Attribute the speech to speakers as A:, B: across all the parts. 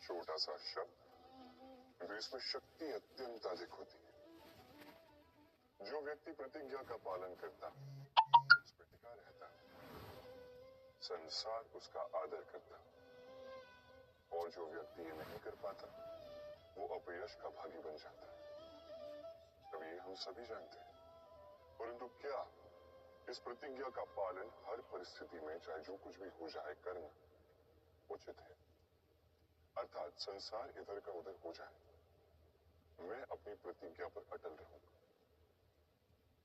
A: छोटा सा शब्द, किंतु इसमें शक्ति अत्यंत अधिक होती है। जो व्यक्ति प्रतिज्ञा का पालन करता उस पर टिका रहता, संसार उसका आदर करता, और जो व्यक्ति ये नहीं कर पाता वो अपयश का भागी बन जाता है। अब ये हम सभी जानते हैं, परंतु क्या इस प्रतिज्ञा का पालन हर परिस्थिति में, चाहे जो कुछ भी हो जाए, करना उचित है? अर्थात संसार इधर का उधर हो जाए, मैं अपनी प्रतिज्ञा पर अटल रहूंगा,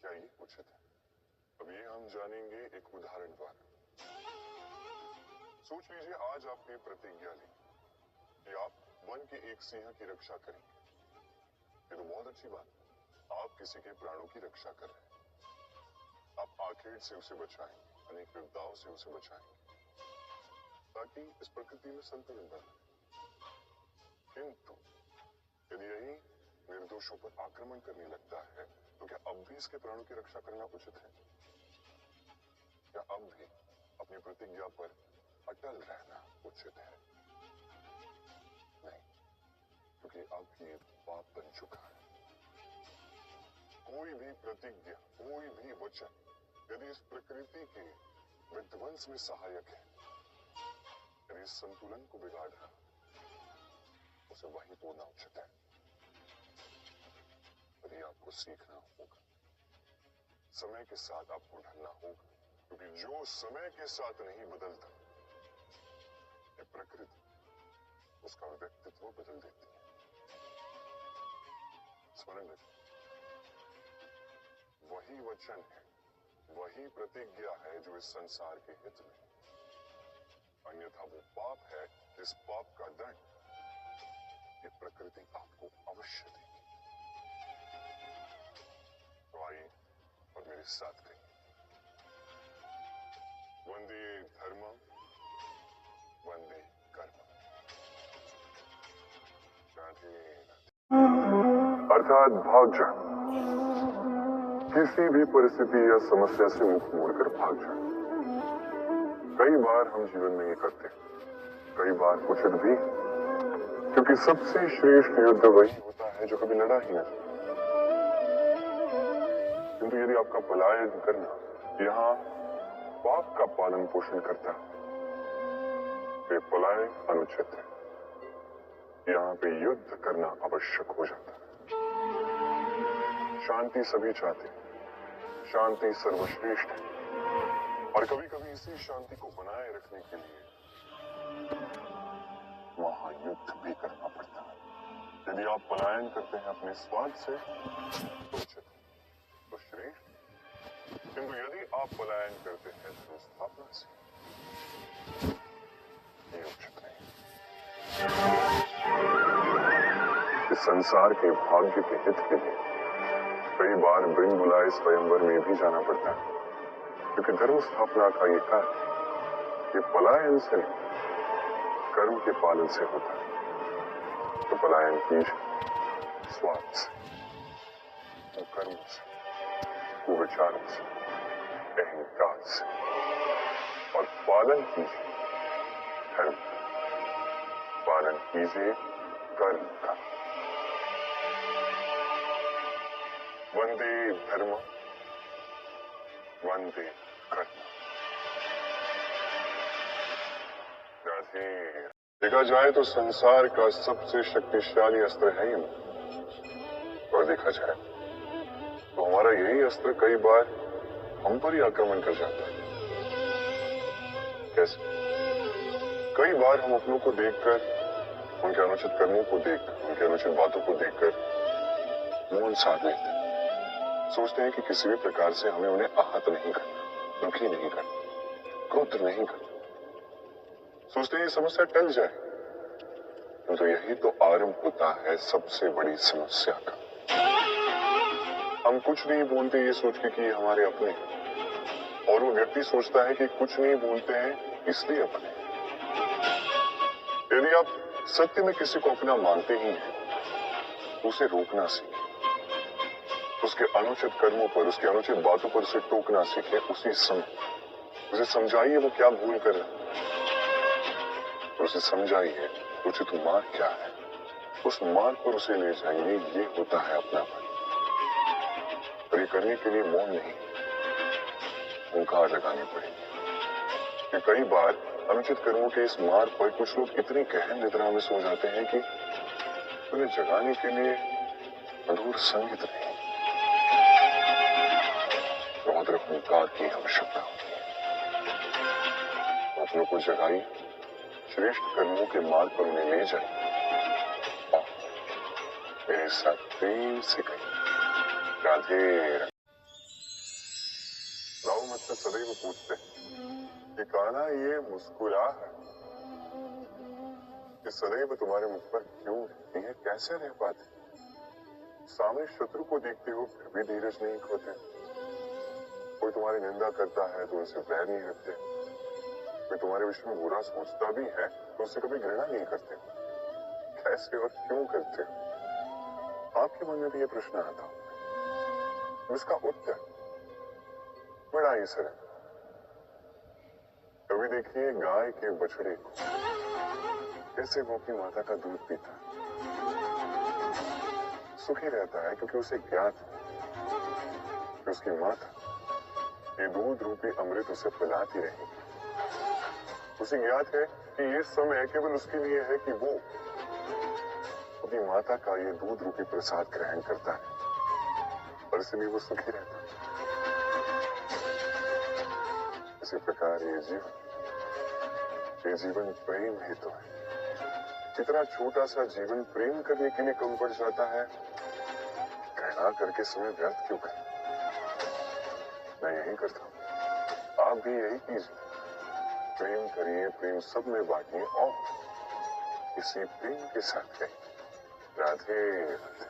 A: क्या ये उचित है? अब ये हम जानेंगे एक उदाहरण द्वारा। सोच लीजिए आज आपने प्रतिज्ञा ली कि आप वन के एक सिंह की रक्षा करेंगे। ये तो बहुत अच्छी बात है, आप किसी के प्राणों की रक्षा कर रहे हैं, आप आखेट से उसे बचाएंगे, अनेक विपदाओं से उसे बचाएंगे, ताकि इस प्रकृति में संतुलन बना। किंतु यदि यही निर्दोषों पर आक्रमण करने लगता है, तो क्या अब भी इसके प्राणों की रक्षा करना उचित है? क्या अब भी अपनी प्रतिज्ञा पर अटल रहना उचित है? नहीं, क्योंकि अब ये पाप बन चुका है। कोई भी प्रतिज्ञा, कोई भी वचन यदि इस प्रकृति के विध्वंस में सहायक है, यदि इस संतुलन को बिगाड़ रहा, उसे वही तोड़ना उचित है। यदि आपको सीखना होगा, समय के साथ आपको ढलना होगा, क्योंकि जो समय के साथ नहीं बदलता, ये प्रकृति उसका व्यक्तित्व बदल देती है। स्मरण रखें, वही वचन है, वही प्रतिज्ञा है जो इस संसार के हित में, अन्यथा वो पाप है जिस पाप का दंड ये प्रकृति आपको अवश्य देगी। तो आइए और मेरे साथ कहिए, वंदे धर्मम वंदे कर्मम। अर्थात भाग जाए, किसी भी परिस्थिति या समस्या से मुख मोड़कर भाग जाए। कई बार हम जीवन में ये करते हैं, कई बार उचित भी, क्योंकि सबसे श्रेष्ठ युद्ध वही होता है जो कभी लड़ा ही नहीं। किंतु यदि आपका पलायन करना यहाँ पाप का पालन पोषण करता है, तो पलायन अनुचित है, यहाँ पे युद्ध करना आवश्यक हो जाता है। शांति सभी चाहते हैं, शांति सर्वश्रेष्ठ है, और कभी कभी इसी शांति को बनाए रखने के लिए महायुद्ध भी करना पड़ता है। यदि आप पलायन करते हैं अपने स्वार्थ से तो उचित है, तो श्रेष्ठ, किंतु यदि आप पलायन करते हैं धर्म स्थापना से, ये उचित नहीं। इस संसार के भाग्य के हित के लिए कई बार बिन बुलाए स्वयंवर में भी जाना पड़ता है, क्योंकि धर्म स्थापना का ये कार्य ये पलायन से नहीं, कर्म के पालन से होता है। तो पलायन कीजिए स्वार्थ से, कुकर्म से, कुविचारों से, अहंकार से, और पालन कीजिए धर्म का, पालन कीजिए कर्म का। वंदे धर्म वंदे कर्म। देखा जाए तो संसार का सबसे शक्तिशाली अस्त्र है ये मन, और देखा जाए तो हमारा यही अस्त्र कई बार हम पर ही आक्रमण कर जाता है। कैसे? कई बार हम अपनों को देखकर, उनके अनुचित कर्मों को देखकर, उनके अनुचित बातों को देखकर मौन साध लेते हैं। सोचते हैं कि किसी भी प्रकार से हमें उन्हें आहत नहीं करना, दुखी नहीं करना, क्रोध नहीं करना। सोचते हैं ये समस्या टल जाए, तो यही तो आरंभ होता है सबसे बड़ी समस्या का। हम कुछ नहीं बोलते ये सोच के कि ये हमारे अपने, और वो व्यक्ति सोचता है कि कुछ नहीं बोलते हैं इसलिए अपने। यदि आप सत्य में किसी को अपना मानते ही हैं, तो उसे रोकना सीखें, उसके अनुचित कर्मों पर, उसकी अनुचित बातों पर उसे टोकना सीखें। उसी समय उसे समझाइए वो क्या भूल कर रहा है, और उसे समझाइए उचित मार्ग क्या है, उस मार्ग पर उसे ले जाइए। ये होता है अपनापन। और ये करने के लिए मौन नहीं, हुंकार लगानी पड़ेगी। कि कई बार अनुचित कर्मों के इस मार्ग पर कुछ लोग इतनी गहन निद्रा में सो जाते हैं कि उन्हें जगाने के लिए मधुर संगीत नहीं, रौद्र हुंकार की आवश्यकता होती है। अपनों को जगाइए, श्रेष्ठ कर्मों के मार्ग पर उन्हें ले जाइए और मेरे साथ प्रेम से कहिए, राधे राधे। राव मुझसे सदैव पूछते कि कान्हा ये मुस्कुराहट कि सदैव तुम्हारे मुख पर क्यों रहती है, कैसे रह पाते? सामने शत्रु को देखते हो फिर भी धीरज नहीं खोते, कोई तुम्हारी निंदा करता है तो उनसे बैर नहीं रखते, कोई तुम्हारे विषय में बुरा सोचता भी है तो उससे कभी घृणा नहीं करते। कैसे और क्यों करते हो? आपके मन में भी ये प्रश्न आता हो। इसका उत्तर बड़ा ही सरल। कभी देखिए गाय के बछड़े को, कैसे वो अपनी माता का दूध पीता है, सुखी रहता है क्योंकि उसे ज्ञात है कि उसकी माता ये दूध रूपी अमृत उसे पिलाती रहेगी। उसे ज्ञात है कि ये समय केवल उसके लिए है कि वो अपनी माता का ये दूध रूपी प्रसाद ग्रहण करता है, और इसलिए वो सुखी रहता है। इसी प्रकार ये जीवन प्रेम ही तो है। कितना छोटा सा जीवन प्रेम करने के लिए कम पड़ जाता है, घृणा करके समय व्यर्थ क्यों करें? मैं यही करता हूं, आप भी यही कीजिए। प्रेम करिए, प्रेम सब में बांटिए और इसी प्रेम के साथ कहिए, राधे राधे।